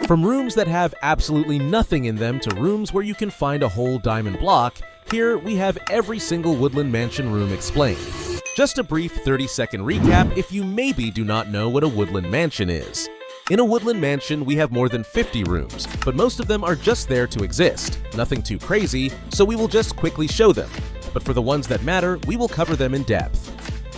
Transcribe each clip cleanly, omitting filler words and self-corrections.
From rooms that have absolutely nothing in them to rooms where you can find a whole diamond block, here we have every single Woodland Mansion room explained. Just a brief 30-second recap if you maybe do not know what a Woodland Mansion is. In a Woodland Mansion, we have more than 50 rooms, but most of them are just there to exist. Nothing too crazy, so we will just quickly show them. But for the ones that matter, we will cover them in depth.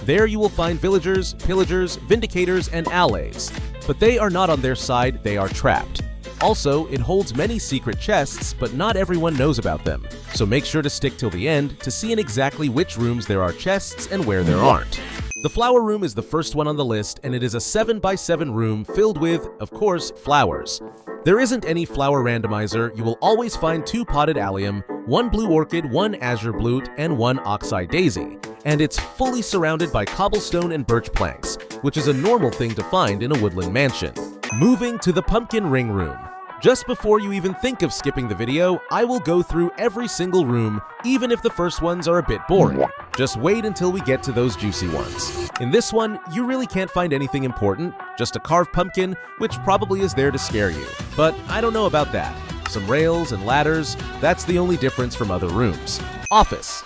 There you will find villagers, pillagers, vindicators, and allays. But they are not on their side, they are trapped. Also, it holds many secret chests, but not everyone knows about them. So make sure to stick till the end to see in exactly which rooms there are chests and where there aren't. The flower room is the first one on the list, and it is a 7x7 room filled with, of course, flowers. There isn't any flower randomizer. You will always find 2 potted allium, 1 blue orchid, 1 azure blute, and 1 oxeye daisy. And it's fully surrounded by cobblestone and birch planks, which is a normal thing to find in a Woodland Mansion. Moving to the pumpkin ring room. Just before you even think of skipping the video, I will go through every single room, even if the first ones are a bit boring. Just wait until we get to those juicy ones. In this one, you really can't find anything important, just a carved pumpkin, which probably is there to scare you. But I don't know about that. Some rails and ladders, that's the only difference from other rooms. Office.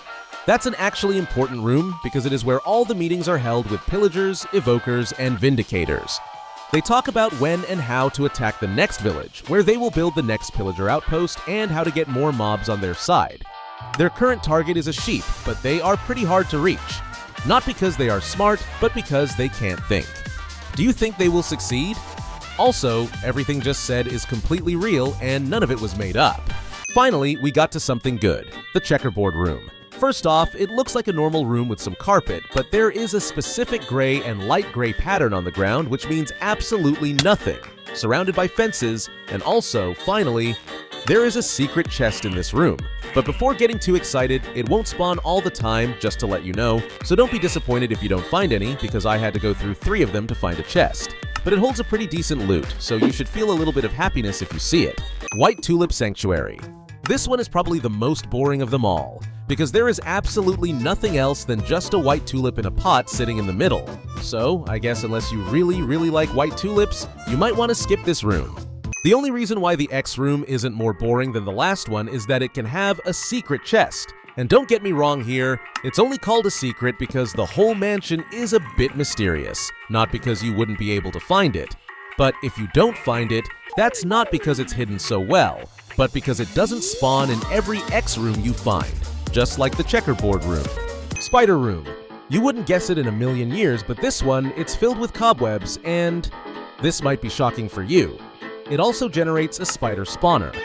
That's an actually important room because it is where all the meetings are held with pillagers, evokers, and vindicators. They talk about when and how to attack the next village, where they will build the next pillager outpost, and how to get more mobs on their side. Their current target is a sheep, but they are pretty hard to reach. Not because they are smart, but because they can't think. Do you think they will succeed? Also, everything just said is completely real and none of it was made up. Finally, we got to something good, the checkerboard room. First off, it looks like a normal room with some carpet, but there is a specific gray and light gray pattern on the ground, which means absolutely nothing, surrounded by fences, and also, finally, there is a secret chest in this room. But before getting too excited, it won't spawn all the time, just to let you know, so don't be disappointed if you don't find any, because I had to go through 3 of them to find a chest. But it holds a pretty decent loot, so you should feel a little bit of happiness if you see it. White Tulip Sanctuary. This one is probably the most boring of them all, because there is absolutely nothing else than just a white tulip in a pot sitting in the middle. So, I guess unless you really like white tulips, you might want to skip this room. The only reason why the X room isn't more boring than the last one is that it can have a secret chest. And don't get me wrong here, it's only called a secret because the whole mansion is a bit mysterious, not because you wouldn't be able to find it. But if you don't find it, that's not because it's hidden so well, but because it doesn't spawn in every X room you find, just like the checkerboard room. Spider room. You wouldn't guess it in a million years, but this one, it's filled with cobwebs, and this might be shocking for you. It also generates a spider spawner.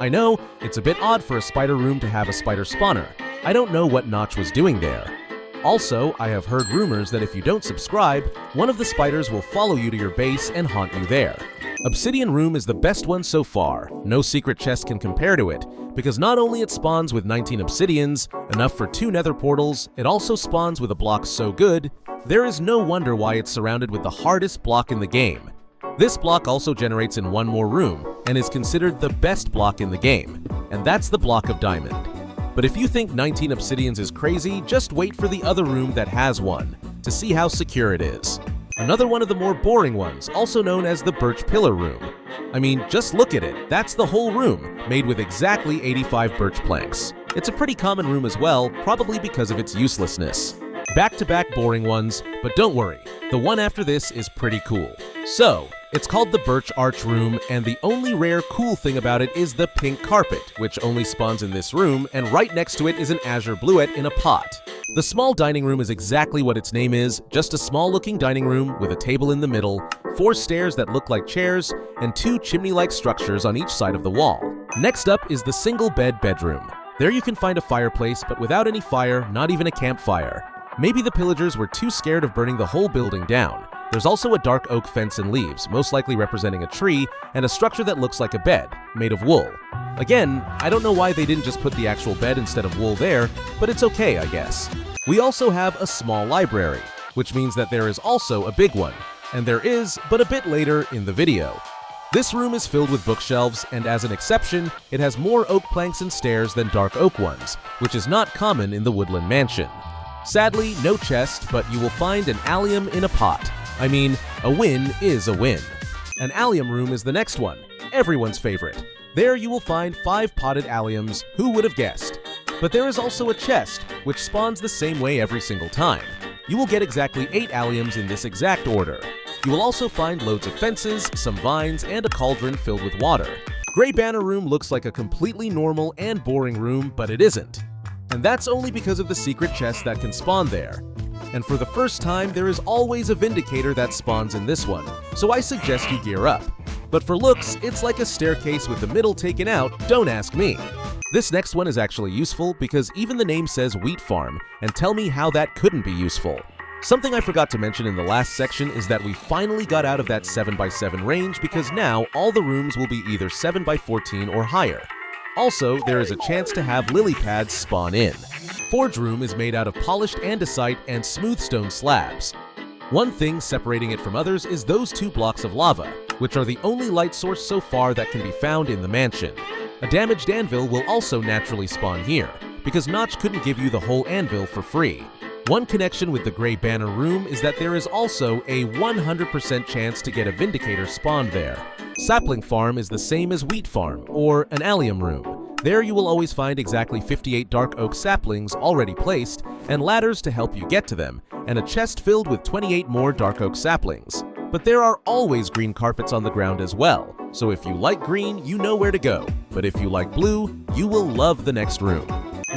I know, it's a bit odd for a spider room to have a spider spawner. I don't know what Notch was doing there. Also, I have heard rumors that if you don't subscribe, one of the spiders will follow you to your base and haunt you there. Obsidian room is the best one so far. No secret chest can compare to it, because not only it spawns with 19 obsidians, enough for 2 nether portals, it also spawns with a block so good, there is no wonder why it's surrounded with the hardest block in the game. This block also generates in 1 more room, and is considered the best block in the game, and that's the block of diamond. But if you think 19 obsidians is crazy, just wait for the other room that has one, to see how secure it is. Another one of the more boring ones, also known as the birch pillar room. I mean, just look at it, that's the whole room, made with exactly 85 birch planks. It's a pretty common room as well, probably because of its uselessness. Back-to-back boring ones, but don't worry, the one after this is pretty cool. So, it's called the Birch Arch Room, and the only rare cool thing about it is the pink carpet, which only spawns in this room, and right next to it is an azure bluet in a pot. The small dining room is exactly what its name is, just a small-looking dining room with a table in the middle, 4 stairs that look like chairs, and 2 chimney-like structures on each side of the wall. Next up is the single-bed bedroom. There you can find a fireplace, but without any fire, not even a campfire. Maybe the pillagers were too scared of burning the whole building down. There's also a dark oak fence and leaves, most likely representing a tree, and a structure that looks like a bed, made of wool. Again, I don't know why they didn't just put the actual bed instead of wool there, but it's okay, I guess. We also have a small library, which means that there is also a big one, and there is, but a bit later in the video. This room is filled with bookshelves, and as an exception, it has more oak planks and stairs than dark oak ones, which is not common in the Woodland Mansion. Sadly, no chest, but you will find an allium in a pot. I mean, a win is a win. An allium room is the next one. everyone's favorite. There you will find 5 potted alliums, who would have guessed? But there is also a chest, which spawns the same way every single time. You will get exactly 8 alliums in this exact order. You will also find loads of fences, some vines, and a cauldron filled with water. Grey Banner Room looks like a completely normal and boring room, but it isn't. And that's only because of the secret chest that can spawn there. And for the first time, there is always a Vindicator that spawns in this one, so I suggest you gear up. But for looks, it's like a staircase with the middle taken out, don't ask me. This next one is actually useful because even the name says wheat farm, and tell me how that couldn't be useful. Something I forgot to mention in the last section is that we finally got out of that 7x7 range because now all the rooms will be either 7x14 or higher. Also, there is a chance to have lily pads spawn in. Forge Room is made out of polished andesite and smooth stone slabs. One thing separating it from others is those 2 blocks of lava, which are the only light source so far that can be found in the mansion. A damaged anvil will also naturally spawn here, because Notch couldn't give you the whole anvil for free. One connection with the Grey Banner Room is that there is also a 100% chance to get a Vindicator spawned there. Sapling Farm is the same as Wheat Farm, or an allium room. There you will always find exactly 58 dark oak saplings already placed, and ladders to help you get to them, and a chest filled with 28 more dark oak saplings. But there are always green carpets on the ground as well, so if you like green, you know where to go. But if you like blue, you will love the next room.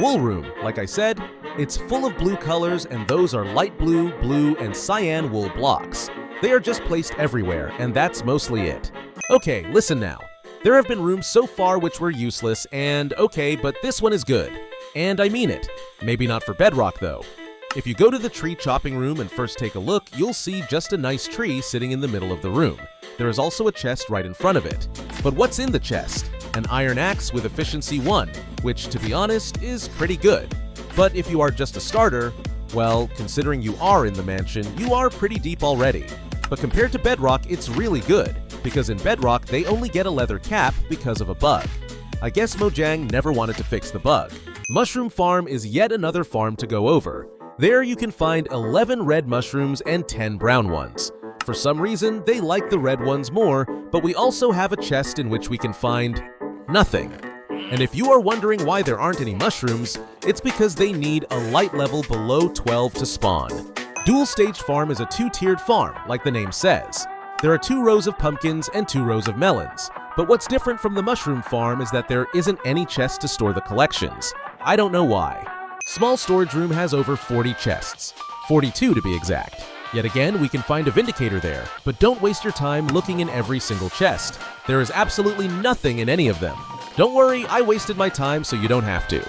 Wool Room, like I said, it's full of blue colors, and those are light blue, blue, and cyan wool blocks. They are just placed everywhere, and that's mostly it. Okay, listen now. There have been rooms so far which were useless, and okay, but this one is good. And I mean it. Maybe not for bedrock though. If you go to the tree chopping room and first take a look, you'll see just a nice tree sitting in the middle of the room. There is also a chest right in front of it. But what's in the chest? An iron axe with efficiency 1, which to be honest is pretty good. But if you are just a starter, well, considering you are in the mansion, you are pretty deep already. But compared to bedrock, it's really good, because in bedrock they only get a leather cap because of a bug. I guess Mojang never wanted to fix the bug. Mushroom Farm is yet another farm to go over. There you can find 11 red mushrooms and 10 brown ones. For some reason, they like the red ones more, but we also have a chest in which we can find nothing. And if you are wondering why there aren't any mushrooms, it's because they need a light level below 12 to spawn. Dual Stage Farm is a 2-tiered farm, like the name says. There are 2 rows of pumpkins and 2 rows of melons. But what's different from the Mushroom Farm is that there isn't any chest to store the collections. I don't know why. Small Storage Room has over 40 chests. 42 to be exact. Yet again, we can find a Vindicator there, but don't waste your time looking in every single chest. There is absolutely nothing in any of them. Don't worry, I wasted my time so you don't have to.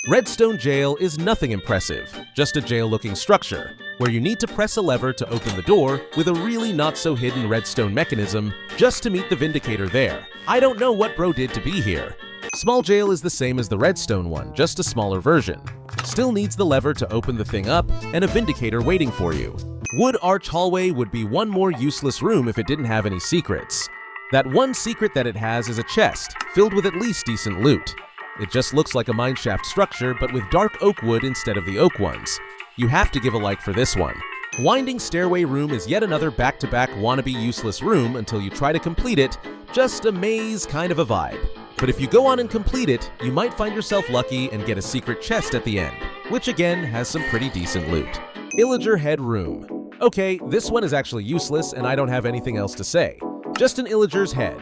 Redstone Jail is nothing impressive, just a jail-looking structure, where you need to press a lever to open the door with a really not-so-hidden redstone mechanism just to meet the Vindicator there. I don't know what bro did to be here. Small Jail is the same as the redstone one, just a smaller version. Still needs the lever to open the thing up and a Vindicator waiting for you. Wood Arch Hallway would be one more useless room if it didn't have any secrets. That one secret that it has is a chest, filled with at least decent loot. It just looks like a mineshaft structure, but with dark oak wood instead of the oak ones. You have to give a like for this one. Winding Stairway Room is yet another back-to-back wannabe useless room until you try to complete it, just a maze kind of a vibe. But if you go on and complete it, you might find yourself lucky and get a secret chest at the end, which again has some pretty decent loot. Illager Head Room. Okay, this one is actually useless and I don't have anything else to say. Just an Illager's head.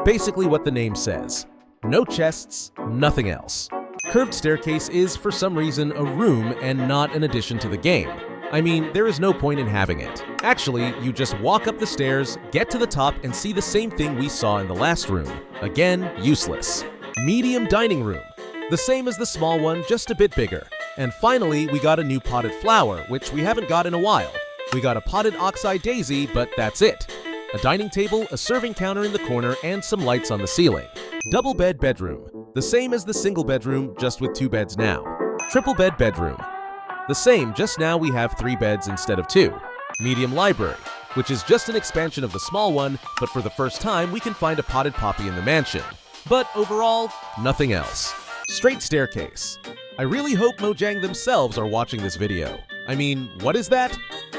Basically what the name says. No chests, nothing else. Curved Staircase is, for some reason, a room and not an addition to the game. I mean, there is no point in having it. Actually, you just walk up the stairs, get to the top, and see the same thing we saw in the last room. Again, useless. Medium Dining Room. The same as the small one, just a bit bigger. And finally, we got a new potted flower, which we haven't got in a while. We got a potted oxeye daisy, but that's it. A dining table, a serving counter in the corner, and some lights on the ceiling. Double bed bedroom. The same as the single bedroom, just with 2 beds now. Triple bed bedroom. The same, just now we have 3 beds instead of 2. Medium library, which is just an expansion of the small one, but for the first time we can find a potted poppy in the mansion. But overall, nothing else. Straight staircase. I really hope Mojang themselves are watching this video. I mean, what is that?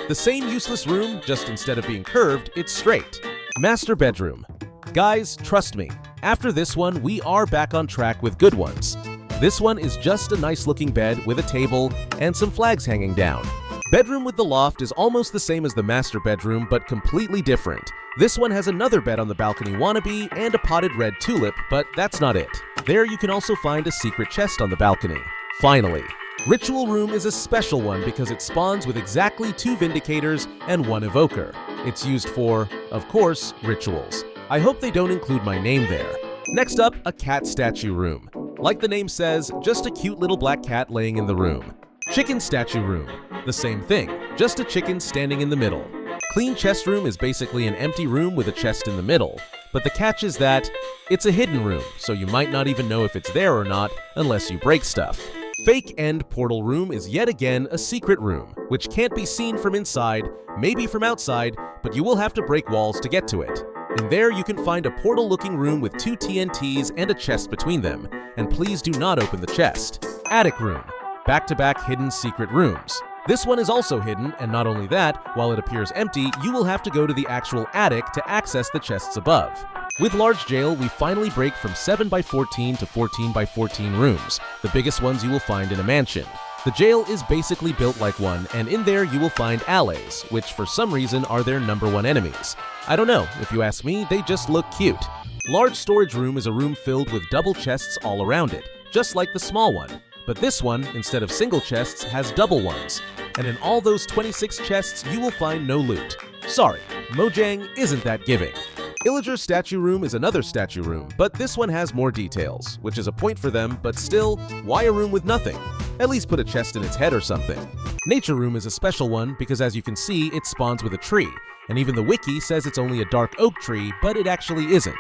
The same useless room, just instead of being curved, it's straight. Master bedroom. Guys, trust me, After this one, we are back on track with good ones. This one is just a nice looking bed with a table and some flags hanging down. Bedroom with the loft is almost the same as the master bedroom, but completely different. This one has another bed on the balcony wannabe and a potted red tulip, but that's not it. There you can also find a secret chest on the balcony. Finally, Ritual Room is a special one because it spawns with exactly 2 Vindicators and 1 Evoker. It's used for, of course, rituals. I hope they don't include my name there. Next up, a cat statue room. Like the name says, just a cute little black cat laying in the room. Chicken statue room. The same thing, just a chicken standing in the middle. Clean chest room is basically an empty room with a chest in the middle, but the catch is that it's a hidden room, so you might not even know if it's there or not unless you break stuff. Fake end portal room is yet again a secret room, which can't be seen from inside, maybe from outside, but you will have to break walls to get to it. In there you can find a portal-looking room with 2 TNTs and a chest between them, and please do not open the chest. Attic room. Back-to-back hidden secret rooms. This one is also hidden, and not only that, while it appears empty, you will have to go to the actual attic to access the chests above. With Large Jail, we finally break from 7x14 to 14x14 rooms, the biggest ones you will find in a mansion. The jail is basically built like one, and in there you will find allays, which for some reason are their #1 enemies. I don't know, if you ask me, they just look cute. Large storage room is a room filled with double chests all around it, just like the small one. But this one, instead of single chests, has double ones. And in all those 26 chests, you will find no loot. Sorry, Mojang isn't that giving. Illager's statue room is another statue room, but this one has more details, which is a point for them, but still, why a room with nothing? At least put a chest in its head or something. Nature room is a special one because as you can see, it spawns with a tree, and even the wiki says it's only a dark oak tree, but it actually isn't.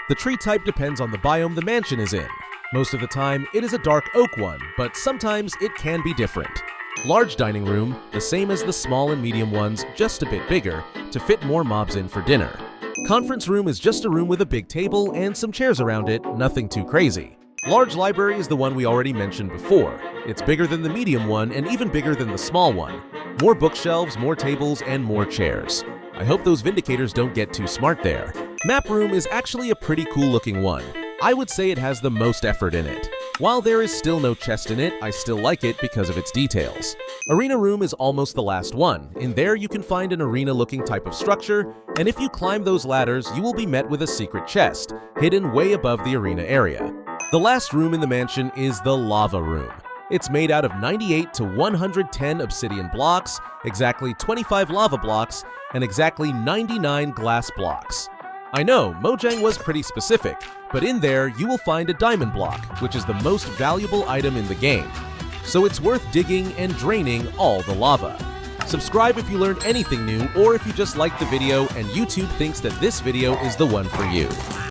The tree type depends on the biome the mansion is in. Most of the time, it is a dark oak one, but sometimes it can be different. Large dining room, the same as the small and medium ones, just a bit bigger, to fit more mobs in for dinner. Conference room is just a room with a big table and some chairs around it, nothing too crazy. Large library is the one we already mentioned before. It's bigger than the medium one and even bigger than the small one. More bookshelves, more tables, and more chairs. I hope those Vindicators don't get too smart there. Map room is actually a pretty cool looking one. I would say it has the most effort in it. While there is still no chest in it, I still like it because of its details. Arena room is almost the last one. In there you can find an arena-looking type of structure, and if you climb those ladders, you will be met with a secret chest, hidden way above the arena area. The last room in the mansion is the lava room. It's made out of 98 to 110 obsidian blocks, exactly 25 lava blocks, and exactly 99 glass blocks. I know, Mojang was pretty specific, but in there you will find a diamond block, which is the most valuable item in the game. So it's worth digging and draining all the lava. Subscribe if you learned anything new, or if you just liked the video and YouTube thinks that this video is the one for you.